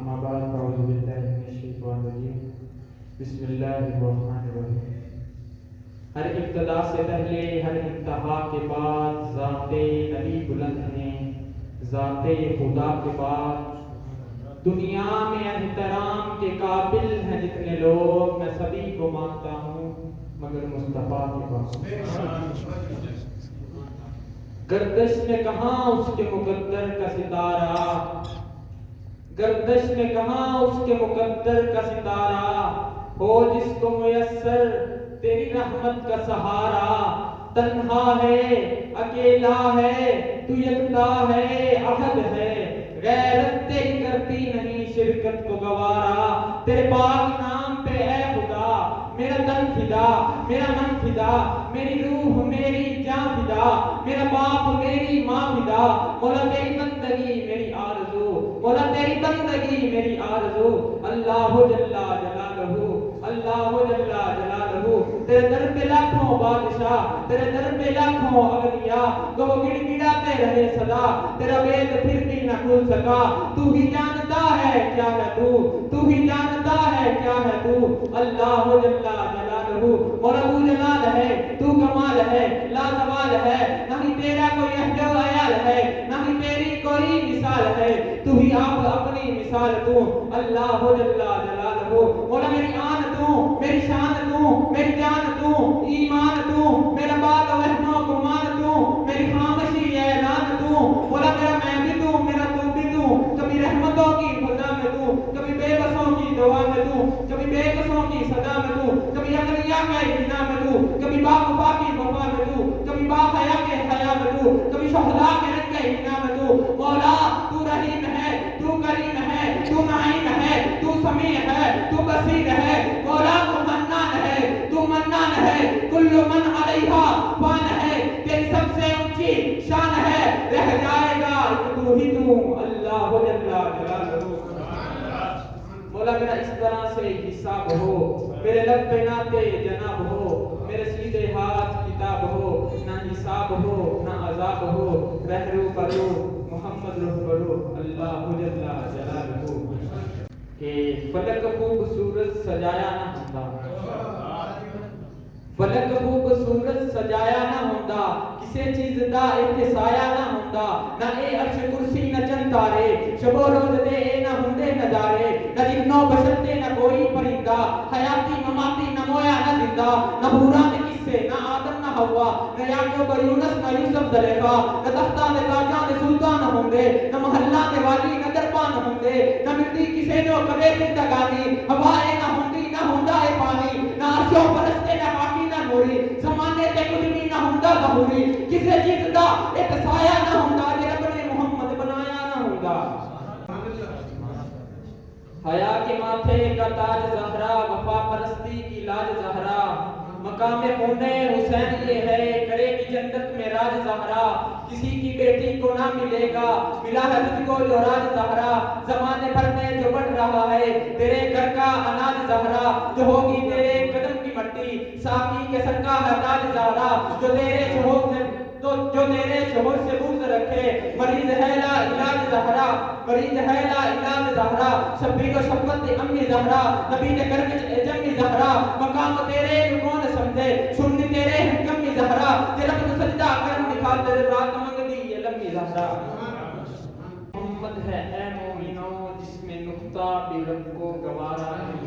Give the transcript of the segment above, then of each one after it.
اما بعد فاعوذ باللہ من الشیطان الرجیم بسم اللہ الرحمن الرحیم۔ ہر ابتدا سے پہلے ہر انتہا کے بعد ذات نبی بلند ہیں، ذات خدا کے بعد دنیا میں احترام کے قابل ہیں جتنے لوگ، میں سبھی کو مانتا ہوں مگر مصطفیٰ کے بعد۔ گردش میں کہاں اس کے مقدر کا ستارہ، گردش میں کہاں اس کے مقدر کا ستارہ، ہو جس کو میسر تیری رحمت کا سہارا۔ تنہا ہے اکیلا ہے تو یکتا ہے احد ہے، غیرت تیری کرتی نہیں شرکت کو گوارا۔ تیرے پاک نام پہ اے خدا میرا تن فدا، میرا من فدا، میری روح میری جان فدا، میرا باپ میری ماں فدا۔ مولا تیری بندگی میری آرزو، مولا تیری بندگی میری آرزو۔ اللہ جل جلالہ، اللہ جل جلالہ، تیرے در پہ لاکھوں بادشاہ، تیرے در پہ لاکھوں اولیاء، تو وہ گڑ گڑاتے رہے صدا، تیرا وید پھر بھی نہ کھل سکا۔ تو ہی جانتا ہے کیا ہے تو ہی جانتا ہے کیا ہے تو۔ اللہ جل جلالہ، مولا تو جلال ہے، تو کمال ہے، لا زوال ہے، نہ ہی تیرا کوئی عہد و عیال ہے، نہ ہی تیری کوئی مثال ہے، تو ہی آپ اپنی مثال تو۔ اللہ جل جلالہ، مولا میری آن تو، میری شان تو، میری جان تو، ایمان تو، میرا بات وہم و گمان تو، میری خاموشی اعلان تو۔ مولا میرا میں بھی تو، میرا تو بھی تو، کبھی رحمتوں کی فضا میں تو، کبھی بے بسوں کی دعا میں تو، کبھی بے بسوں کی صدا میں تو، کبھی اغنیا کے بنا میں تو، کبھی باوفا کی وفا میں تو، کبھی باحیا کے حیا میں تو، کبھی شہداء کے رنگ کے بنا میں تو۔ مولا تو رحیم ہے، تو کریم ہے، تو نعیم ہے، تو سمیع ہے، تو بصیر ہے۔ مولا تو منان ہے، تو منان ہے، کل من علیہا فان ہے، تیری سب سے اونچی شان ہے، رہ جائے گا ایک تو ہی تو۔ اللہ جل جلالہ۔ مولا میرا اس طرح سے حساب ہو، میرے لب پہ ناتے جناب ہو، میرے سیدھے ہاتھ کتاب ہو، نہ حساب ہو نہ عذاب ہو، رہرو کرو محمد رہبرو۔ اللہ جل جلالہ۔ کہ فلک خوبصورت سجایا نہ ہوتا، فلک خوبصورت سجایا نہ ہوتا، کسے چیز دا اتسایا نہ ہوتا، نہ اے عرش کرسی نہ چند تارے، شب و روز دے اے نہ ہوندے نظارے، نہ جن و بشر دے نہ کوئی پرندہ، حیاتی مماتی نہ مویا نہ زندہ، نہ بھورا نہ قصے نہ آدم نہ ہوا، نہ یعقوب یونس نہ یوسف زلیخا، نہ تختہ نہ تاجاں نہ سلطان نہ ہوندے، نہ محلہ نہ والی نہ درباں نہ ہوندے، نہ ملتی کسے جو کرے زندگانی، ہوائے نہ ہوندی نہ ہوندا اے پانی، نہ عرشوں پرستے نہ باقی نہ نوری، زمانے تے کچھ بھی نہ ہوندا ظہوری، کسے چیز دا ایک سایہ نہ ہوندا جے رب نے محمد بنایا نہ ہوندا۔ حیا کے ماتھے کا تاج زہرا، وفا پرستی کی لاج زہرا، مقام خون حسین یہ ہے، کرے گی جنت میں راج زہرا، کسی کی بیٹی کو نہ ملے گا ملا ہے تجھ کو جو راج زہرا، زمانے بھر میں جو بڑھ رہا ہے تیرے گھر کا اناج زہرا، جو ہوگی تیرے قدم کی مٹی ساقی کے سر کا ہے تاج زہرا، جو تیرے شوہر سے بغض رکھے مریض ہے لا علاج زہرا، مریض ہے لا علاج زہرا، شبیر و شبت امی زہرا، نبی دے گھر وچ جمی زہرا، مقام تیرے کون سمجھے سننی تیرے کمی زہرا، تے رب نوں سجدہ کرن دی خاطر رات منگدی یہ لمبی زہرا۔ محمد ہے اے مومنو جس میں نقطہ بھی رب کو گوارا نہیں،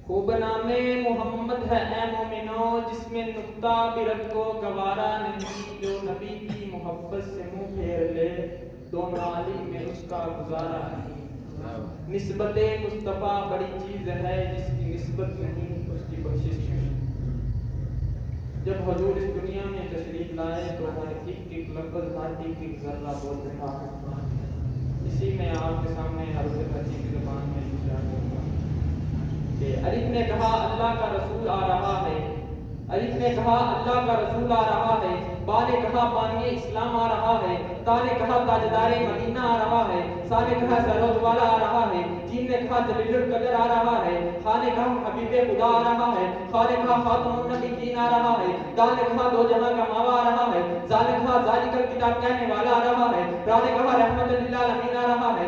خوب نام محمد ہے اے مومنو جس میں نقطہ بھی رب کو گوارا نہیں، جو نبی کی محبت سے منہ پھیر لے دونوں علی میں اس کا گزارا نہیں۔ نسبت مصطفیٰ بڑی چیز ہے، جس کی نسبت نہیں اس کی بخشش نہیں۔ جب حضور اس دنیا میں تشریف لائے تو ہر ایک ایک لفظ ہر ایک ایک ذرہ بولتا تھا، اسی میں آپ کے سامنے عرض کرنے کی زبان میں اشارہ کرتا ہوں کہ الف نے کہا اللہ کا رسول آ رہا ہے، الف نے کہا اللہ کا رسول آ رہا ہے، با نے کہا بانی اسلام آ رہا ہے، تا نے کہا تاجدار مدینہ آ رہا ہے، سا نے کہا سرود والا آ رہا ہے، جیم نے کہا جلیل القدر آ رہا ہے، خا نے کہا حبیب خدا آ رہا ہے، خا نے کہا خاتم النبیین آ رہا ہے، دال نے کہا دو جہاں کا ماوا آ رہا ہے، زال نے کہا ذالک الکتاب کہنے والا آ رہا ہے، را نے کہا رحمت للعالمین آ رہا ہے،